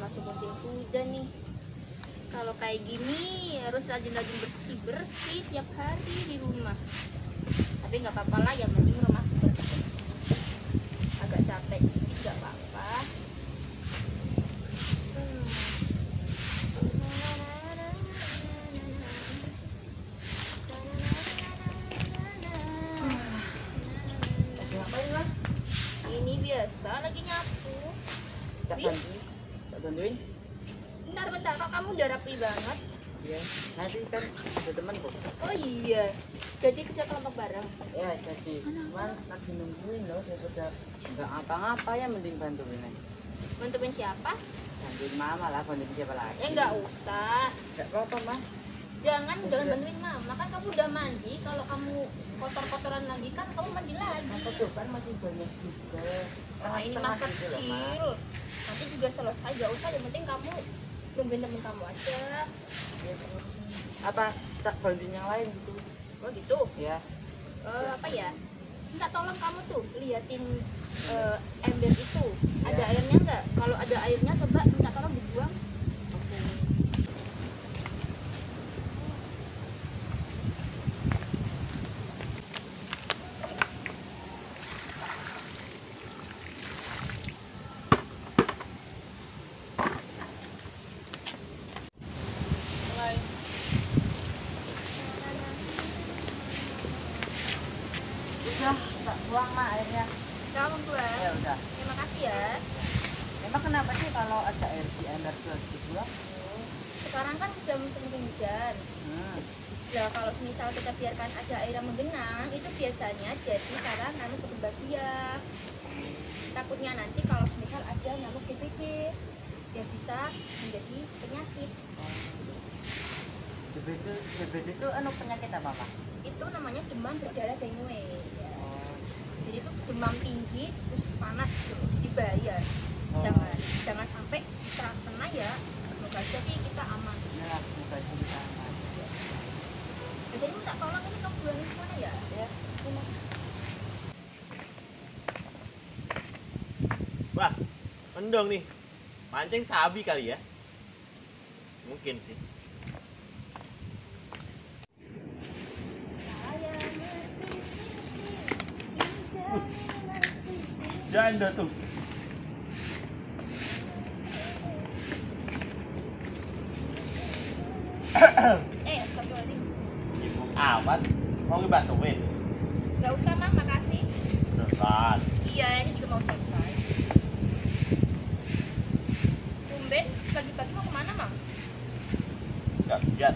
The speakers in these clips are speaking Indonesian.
masuk musim hujan nih. Kalau kayak gini harus rajin-rajin bersih-bersih tiap hari di rumah. Tapi nggak apa-apa lah, yang penting rumah bersih. Agak capek dikit nggak apa-apa. Ngapain lah? Ini biasa lagi nyapu. Tak bantuin? Tak bantuin? Bentar, kok kamu udah rapi banget? Iya. Nanti kan ada teman kok. Oh iya, jadi kerja kelompok bareng. Ya jadi, cuman lagi nungguin loh daripada nggak ngapa-ngapa ya mending bantuin aja. Bantuin siapa? Bantuin mama lah, bantuin siapa lagi? Ya nggak usah. Nggak apa-apa mah. Jangan bantuin mama, kan kamu udah mandi. Kalau kamu kotor-kotoran lagi kan kamu mandi lagi. Apa tuh kan masih banyak juga. Nah ini mah Setengah gitu loh, Ma. kecil. Nanti juga selesai, gak usah. Yang penting kamu tungguin temen kamu aja. Ya, apa tak bantuin yang lain gitu? Oh gitu. Ya. Apa ya? Minta tolong kamu tuh liatin ember itu. Ada Ya. airnya nggak? Kalau ada airnya coba minta tolong dibuang. Oke. Mulai. Udah, tak buang mah airnya. Kamu buang. Ya udah. Terima kasih ya. Emang kenapa sih kalau ada air di ember tuh harus dibuang? Sekarang kan sudah musim hujan. Ya kalau misal kita biarkan ada air yang menggenang, itu biasanya jadi sarang nyamuk berbahagia. Takutnya nanti kalau misal ada nyamuk DBD, dia bisa menjadi penyakit. DBD itu anu penyakit apa Pak? Itu namanya demam berdarah dengue. Ya. Oh, Jadi itu demam tinggi terus panas gitu, jadi bahaya. Oh. Jangan sampai terkena ya. Semoga aja sih kita aman. inilah buka cerita aman. Jadi minta tolong ini kamu buangin kemana ya? Ya, ini. Wah, mendong nih. Mancing sabi kali ya? Mungkin sih. Saya Janda tuh. Astagfirullahaladzim. Ibu amat. Mau ngebantuin? Gak usah Mang, makasih. Dekat. Iya, ini juga mau selesai. Tumben, pagi-pagi mau kemana Mang? Gak lihat.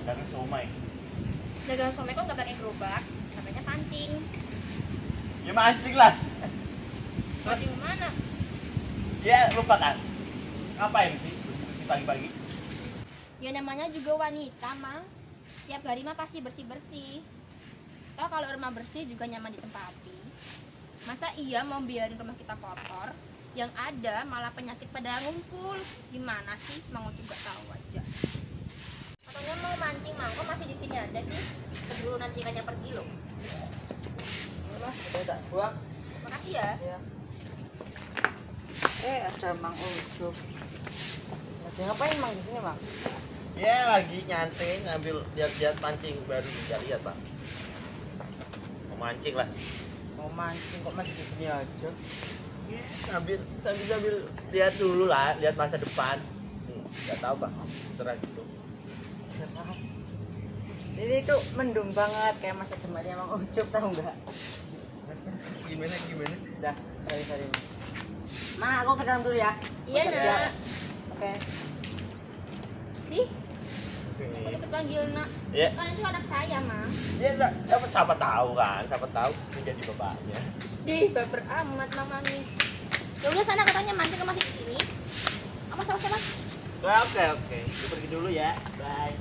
Karena somai. Dagang somai kok gak pakai gerobak? Katanya pancing. Ya mancing lah. Pancing mana? Ya lupa kan. Ngapain sih bersih pagi-pagi? Ya namanya juga wanita Mang. Tiap hari mah pasti bersih-bersih. Toh kalau rumah bersih juga nyaman ditempati. Masa iya mau biarin rumah kita kotor? Yang ada malah penyakit pada ngumpul. Gimana sih? Mang Ucup gak tahu aja. Katanya mau mancing Mang, kok masih di sini aja sih? Keburu nanti ikannya pergi loh. Inilah udah tak buang. Makasih ya. Ya. Ada Mang Ucup. Lagi ngapain Mang di sini Mang? Ya lagi nyantai ngambil lihat-lihat pancing baru bisa lihat Pak. Mau mancing lah. Mau mancing kok masih di sini aja? Ya, sambil lihat dulu lah, lihat masa depan. Nggak tahu Pak. Cerah gitu. Cerah. Ini tuh mendung banget kayak masa depannya Mang Ucup, tahu nggak? Gimana? Dah, sorry. Ma, aku ke dalam dulu ya. Iya Oke, nak. Oke. Nih, aku tuh panggil nak. Ya, Kan itu anak saya Mang. ya siapa tahu kan, siapa tahu menjadi bapaknya. Dih, baper amat Mama nih. Ya udah sana katanya mancing masih di sini. Apa sama Mas? Oke. Gue pergi dulu ya. Bye.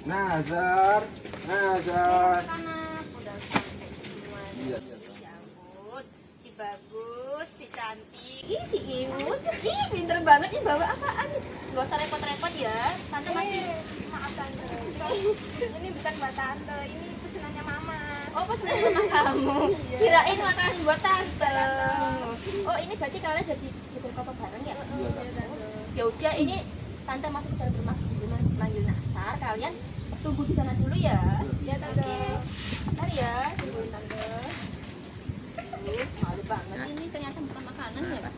Nazar. Anak udah sampai semua. Iya. Ya ampun, si bagus, si cantik. Ih, si imut. Ih, pinter banget nih bawa apaan nih. Gak usah repot-repot ya. Tante masih maaf Tante. Ini bukan buat tante, ini pesenannya mama. Oh, pesanan sama kamu. Kirain makanan buat tante. Oh, ini berarti kalian jadi koper bareng ya? Ya udah, ini tante masuk ke dalam rumah manggil Nasar. Kalian tunggu di sana dulu ya. Ya tante. Bentar ya, tungguin tante. Malu banget ini, ternyata bukan makanan ya, Pak.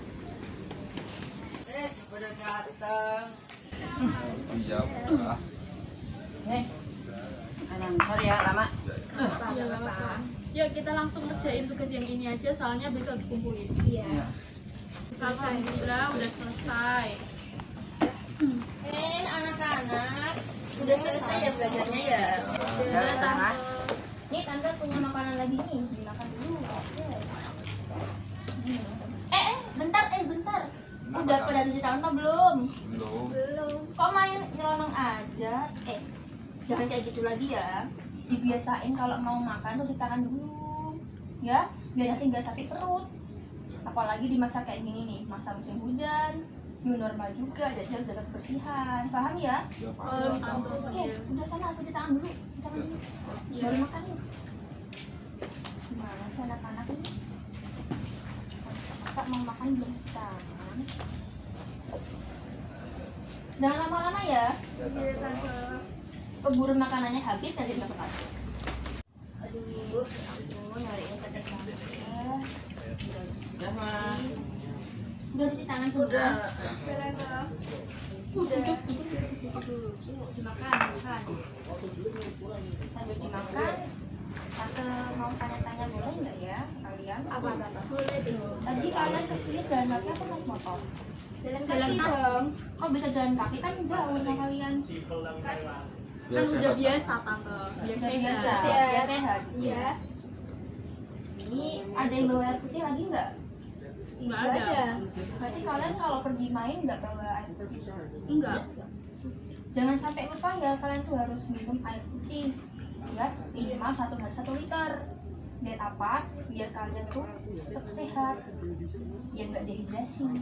Udah datang. Iya, Pak. Nih. Sorry ya lama. Iya apa-apa. Yuk kita langsung kerjain tugas yang ini aja, soalnya besok dikumpulin. Iya. Alhamdulillah udah selesai. Anak-anak, udah selesai ya belajarnya ya? Udah tante. Nih tante punya makanan lagi nih, dimakan dulu. Bentar. Udah pada 7 tahun apa belum? Belum. Kok main nyelonong aja? Jangan kayak gitu lagi ya. Dibiasain kalau mau makan tuh cuci tangan dulu, ya, biar nanti nggak sakit perut. Apalagi di masa kayak gini nih, masa musim hujan, new normal juga, jadi harus jaga kebersihan. Paham ya? Oh, tante. Oke, udah sana cuci tangan dulu, baru makan yuk. Gimana sih anak-anak ini? Masa mau makan belum cuci tangan? Jangan lama-lama ya. Iya tante. Keburu makanannya habis nanti nggak kepake. Aduh, nyariin ketek banget ya. Sama. Udah cuci tangan sudah. Udah. Duduk, dimakan. Sambil dimakan, tante mau tanya-tanya boleh nggak ya kalian? Apa tante? Boleh dong. Tadi kalian kesini jalan kaki atau naik motor? Jalan Kaki kaki. dong. Kok bisa jalan kaki, kan jauh sama kalian? Kan udah biasa tante. Biar sehat. Iya. Ini ada yang bawa air putih lagi nggak? Enggak ada. Berarti kalian kalau pergi main nggak bawa air putih? Enggak. Jangan sampai lupa ya, kalian tuh harus minum air putih ya, minimal 1 hari 1 liter. Biar apa? Biar kalian tuh tetap sehat, biar nggak dehidrasi.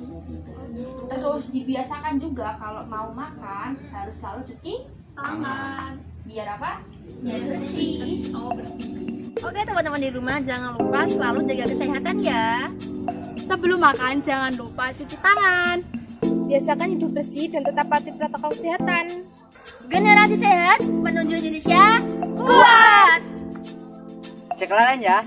Terus dibiasakan juga kalau mau makan harus selalu cuci Tangan. biar apa? Biar bersih. Oh bersih. Oke teman-teman di rumah, jangan lupa selalu jaga kesehatan ya. Sebelum makan jangan lupa cuci tangan. Biasakan hidup bersih dan tetap patuhi protokol kesehatan. Generasi sehat menuju Indonesia kuat. Cek kalian ya.